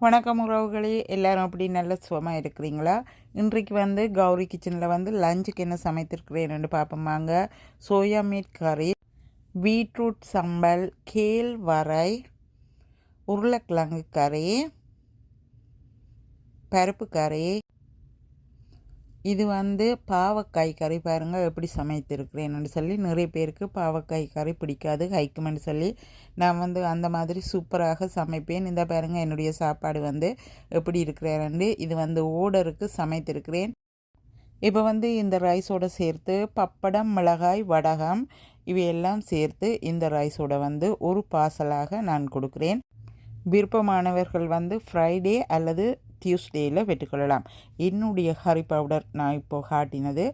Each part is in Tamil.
வணக்கம் உறவுகளே, எல்லாரும் அப்படி நல்ல சுகமாக இருக்கிறீங்களா? இன்றைக்கு வந்து கௌரி கிச்சனில் வந்து லஞ்சுக்கு என்ன சமைத்திருக்கிறேன்னு பார்ப்போமாங்க. சோயா மீட் கறி, பீட்ரூட் சம்பல், கேழ்வரை, உருளைக்கிழங்கு கறி, பருப்பு கறி, இது வந்து பாவக்காய் கறி. பாருங்கள் எப்படி சமைத்திருக்கிறேன்னு சொல்லி. நிறைய பேருக்கு பாவக்காய் கறி பிடிக்காது, கைக்குமென்னு சொல்லி நான் வந்து அந்த மாதிரி சூப்பராக சமைப்பேன். இந்த பாருங்கள் என்னுடைய சாப்பாடு வந்து எப்படி இருக்கிறேன்னு. இது வந்து ஓர்டருக்கு சமைத்திருக்கிறேன். இப்போ வந்து இந்த ரைஸோடு சேர்த்து பப்படம், மிளகாய், வடகம் இவையெல்லாம் சேர்த்து இந்த ரைஸோட வந்து ஒரு பார்சலாக நான் கொடுக்குறேன். விருப்பமானவர்கள் வந்து ஃப்ரைடே அல்லது டியூஸ்டேயில் பெற்றுக்கொள்ளலாம். என்னுடைய கறி பவுடர் நான் இப்போது காட்டினது.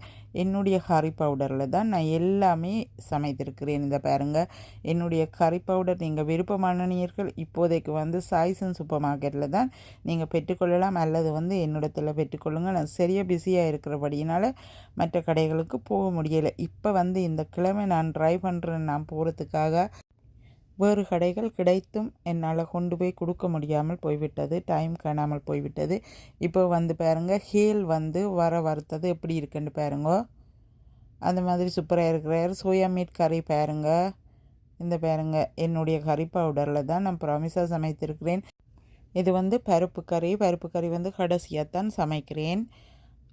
என்னுடைய கறி பவுடரில் தான் நான் எல்லாமே சமைத்திருக்கிறேன். இந்த பாருங்கள் என்னுடைய கறி பவுடர். நீங்கள் விருப்பமான நீர்கள் இப்போதைக்கு வந்து சாய்சன் சூப்பர் மார்க்கெட்டில் தான் நீங்கள் பெற்றுக்கொள்ளலாம், அல்லது வந்து என்னிடத்தில் பெற்றுக்கொள்ளுங்கள். நான் சரியாக பிஸியாக இருக்கிறபடியினால் மற்ற கடைகளுக்கு போக முடியலை. இப்போ வந்து இந்த கிழமை நான் ட்ரை பண்ணுறேன். நான் போகிறதுக்காக வேறு கடைகள் கிடைத்தும் என்னால் கொண்டு போய் கொடுக்க முடியாமல் போய்விட்டது, டைம் காணாமல் போய்விட்டது. இப்போ வந்து பாருங்கள் ஹேல் வந்து வறுத்தது எப்படி இருக்குன்னு பாருங்க. அந்த மாதிரி சூப்பராக இருக்கிறார். சோயா மீட் கறி பாருங்கள். இந்த பாருங்கள் என்னுடைய கறி பவுடரில் தான் நான் ப்ராமிஸாக சமைத்திருக்கிறேன். இது வந்து பருப்பு கறி வந்து கடைசியாக தான் சமைக்கிறேன்.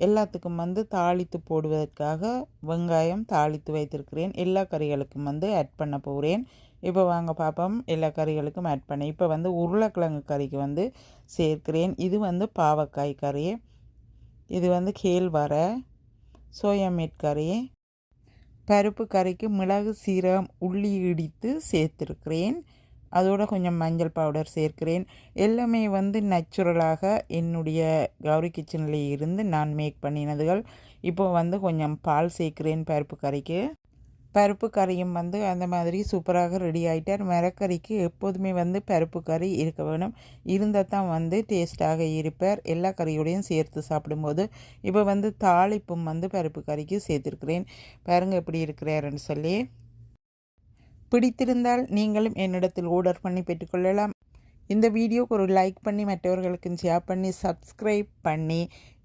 எல்லாத்துக்கும் வந்து தாளித்து போடுவதற்காக வெங்காயம் தாளித்து வைத்திருக்கிறேன். எல்லா கறிகளுக்கும் வந்து ஆட் பண்ண போகிறேன். இப்போ வாங்க பார்ப்போம். எல்லா கறிகளுக்கும் ஆட் பண்ணி இப்போ வந்து உருளைக்கிழங்கு கறிக்கு வந்து சேர்க்கிறேன். இது வந்து பாவக்காய் கறி, இது வந்து கேழ்வரை, சோயா மீட் கறி, பருப்பு கறிக்கு மிளகு, சீரகம், உள்ளி இடித்து சேர்த்துருக்கிறேன். அதோட கொஞ்சம் மஞ்சள் பவுடர் சேர்க்கிறேன். எல்லாமே வந்து நேச்சுரலாக என்னுடைய கௌரி கிச்சனில் இருந்து நான் மேக் பண்ணினதுகள். இப்போ வந்து கொஞ்சம் பால் சேர்க்கிறேன் பருப்பு கறிக்கு. பருப்பு கறியும் வந்து அந்த மாதிரி சூப்பராக ரெடி ஆகிட்டார். மரக்கறிக்கு எப்போதுமே வந்து பருப்பு கறி இருக்க வேணும், இருந்தால் தான் வந்து டேஸ்ட்டாக இருப்பார் எல்லா கறியோடையும் சேர்த்து சாப்பிடும்போது. இப்போ வந்து தாளிப்பும் வந்து பருப்பு கறிக்கு சேர்த்துருக்கிறேன். பாருங்கள் எப்படி இருக்கிறாருன்னு சொல்லி. பிடித்திருந்தால் நீங்களும் என்னிடத்தில் ஆர்டர் பண்ணி பெற்றுக்கொள்ளலாம். இந்த வீடியோக்கு ஒரு லைக் பண்ணி மற்றவர்களுக்கும் ஷேர் பண்ணி சப்ஸ்கிரைப் பண்ணி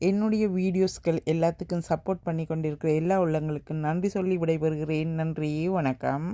என்னுடைய வீடியோஸ்கள் எல்லாத்துக்கும் சப்போர்ட் பண்ணி கொண்டிருக்கிற எல்லா உள்ளங்களுக்கும் நன்றி சொல்லி விடைபெறுகிறேன். நன்றி, வணக்கம்.